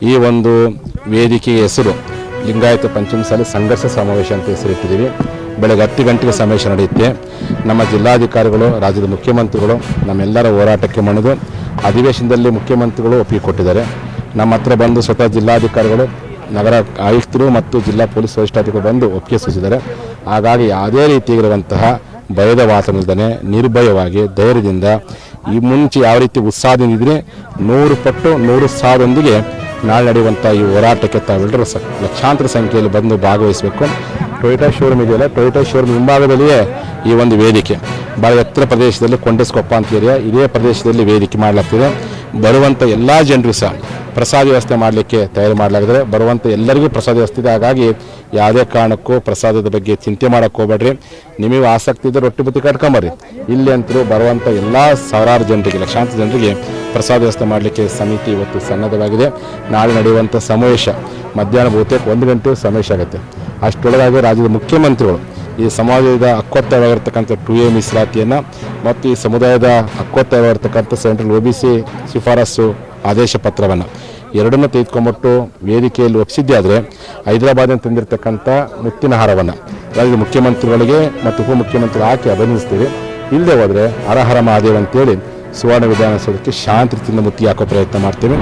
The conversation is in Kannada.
ಈ ಒಂದು ವೇದಿಕೆಯ ಹೆಸರು ಲಿಂಗಾಯತ ಪಂಚಮಸಾಲಿ ಸಂಘರ್ಷ ಸಮಾವೇಶ ಅಂತ ಹೆಸರಿಟ್ಟಿದ್ದೀವಿ. ಬೆಳಗ್ಗೆ 10 ಗಂಟೆಗೆ ಸಮಾವೇಶ ನಡೆಯುತ್ತೆ. ನಮ್ಮ ಜಿಲ್ಲಾಧಿಕಾರಿಗಳು, ರಾಜ್ಯದ ಮುಖ್ಯಮಂತ್ರಿಗಳು ನಮ್ಮೆಲ್ಲರ ಹೋರಾಟಕ್ಕೆ ಮಣಿದು ಅಧಿವೇಶನದಲ್ಲಿ ಮುಖ್ಯಮಂತ್ರಿಗಳು ಒಪ್ಪಿಗೆ ಕೊಟ್ಟಿದ್ದಾರೆ. ನಮ್ಮ ಹತ್ರ ಬಂದು ಸ್ವತಃ ಜಿಲ್ಲಾಧಿಕಾರಿಗಳು, ನಗರ ಆಯುಕ್ತರು ಮತ್ತು ಜಿಲ್ಲಾ ಪೊಲೀಸ್ ವರಿಷ್ಠಾಧಿಕಾರಿಗಳು ಬಂದು ಒಪ್ಪಿಗೆ ಸೂಚಿಸಿದ್ದಾರೆ. ಹಾಗಾಗಿ ಯಾವುದೇ ರೀತಿಯಾಗಿರುವಂತಹ ಭಯದ ವಾತಾವರಣದಲ್ಲೇ ನಿರ್ಭಯವಾಗಿ ಧೈರ್ಯದಿಂದ ಈ ಮುಂಚೆ ಯಾವ ರೀತಿ ಉತ್ಸಾಹದಿಂದ ಇದ್ರೆ 100 ಪಟ್ಟು 100,000ದೊಂದಿಗೆ ನಾಳೆ ನಡೆಯುವಂಥ ಈ ಹೋರಾಟಕ್ಕೆ ತಾವೆಲ್ಲರೂ ಲಕ್ಷಾಂತರ ಸಂಖ್ಯೆಯಲ್ಲಿ ಬಂದು ಭಾಗವಹಿಸಬೇಕು. ಟೊಯೋಟಾ ಶೋರೂಮ್ ಇದೆಯಲ್ಲ, ಟೊಯೋಟಾ ಶೋರೂಮ್ ಹಿಂಭಾಗದಲ್ಲಿಯೇ ಈ ಒಂದು ವೇದಿಕೆ ಭಾಳ ಎತ್ತರ ಪ್ರದೇಶದಲ್ಲಿ ಕೊಂಡಸ್ಕೊಪ್ಪ ಅಂತ ಏರಿಯಾ, ಇದೇ ಪ್ರದೇಶದಲ್ಲಿ ವೇದಿಕೆ ಮಾಡಲಾಗ್ತಿದೆ. ಬರುವಂಥ ಎಲ್ಲ ಜನರು ಸಹ ಪ್ರಸಾದ ವ್ಯವಸ್ಥೆ ಮಾಡಲಿಕ್ಕೆ ತಯಾರು ಮಾಡಲಾಗಿದೆ. ಬರುವಂಥ ಎಲ್ಲರಿಗೂ ಪ್ರಸಾದ ವ್ಯವಸ್ಥೆ ಇದೆ. ಹಾಗಾಗಿ ಯಾವುದೇ ಕಾರಣಕ್ಕೂ ಪ್ರಸಾದದ ಬಗ್ಗೆ ಚಿಂತೆ ಮಾಡೋಕ್ಕೆ ಹೋಗ್ಬೇಡ್ರಿ. ನಿಮಗೆ ಆಸಕ್ತಿ ಇದ್ದರೆ ರೊಟ್ಟಿ ಬುತ್ತಿ ಕಟ್ಕೊಂಬರ್ರಿ. ಇಲ್ಲಿ ಅಂತರೂ ಬರುವಂಥ ಎಲ್ಲ ಸಾವಿರಾರು ಜನರಿಗೆ, ಲಕ್ಷಾಂತರ ಜನರಿಗೆ ಪ್ರಸಾದ ವ್ಯವಸ್ಥೆ ಮಾಡಲಿಕ್ಕೆ ಸಮಿತಿ ಇವತ್ತು ಸನ್ನದ್ಧವಾಗಿದೆ. ನಾಳೆ ನಡೆಯುವಂಥ ಸಮಾವೇಶ ಮಧ್ಯಾಹ್ನ ಬಹುತೇಕ 1 ಗಂಟೆ ಸಮಾವೇಶ ಆಗುತ್ತೆ. ಅಷ್ಟರೊಳಗಾಗಿ ರಾಜ್ಯದ ಮುಖ್ಯಮಂತ್ರಿಗಳು ಈ ಸಮಾಜದ ಹಕ್ಕೊತ್ತಾಯವಾಗಿರ್ತಕ್ಕಂಥ 2A ಮೀಸಲಾತಿಯನ್ನು ಮತ್ತು ಈ ಸಮುದಾಯದ ಹಕ್ಕೊತ್ತಾಯವಾಗಿರ್ತಕ್ಕಂಥ ಸೆಂಟ್ರಲ್ OBC ಶಿಫಾರಸು ಆದೇಶ ಪತ್ರವನ್ನು ಎರಡನ್ನೂ ತೆಗೆದುಕೊಂಡ್ಬಿಟ್ಟು ವೇದಿಕೆಯಲ್ಲಿ ಒಪ್ಪಿಸಿದ್ದೇ ಆದರೆ ಹೈದರಾಬಾದಿನ ತಂದಿರತಕ್ಕಂಥ ಮುತ್ತಿನ ಹಾರವನ್ನು ರಾಜ್ಯದ ಮುಖ್ಯಮಂತ್ರಿಗಳಿಗೆ ಮತ್ತು ಉಪಮುಖ್ಯಮಂತ್ರಿಗಳು ಹಾಕಿ ಅಭಿನಂದಿಸ್ತೀವಿ. ಇಲ್ಲದೆ ಹೋದರೆ ಹರಹರ ಮಹಾದೇವ್ ಅಂತೇಳಿ ಸುವರ್ಣ ವಿಧಾನಸೌಧಕ್ಕೆ ಶಾಂತಿ ರೀತಿಯಿಂದ ಮುತ್ತಿಗೆ ಹಾಕೋ ಪ್ರಯತ್ನ ಮಾಡ್ತೀವಿ.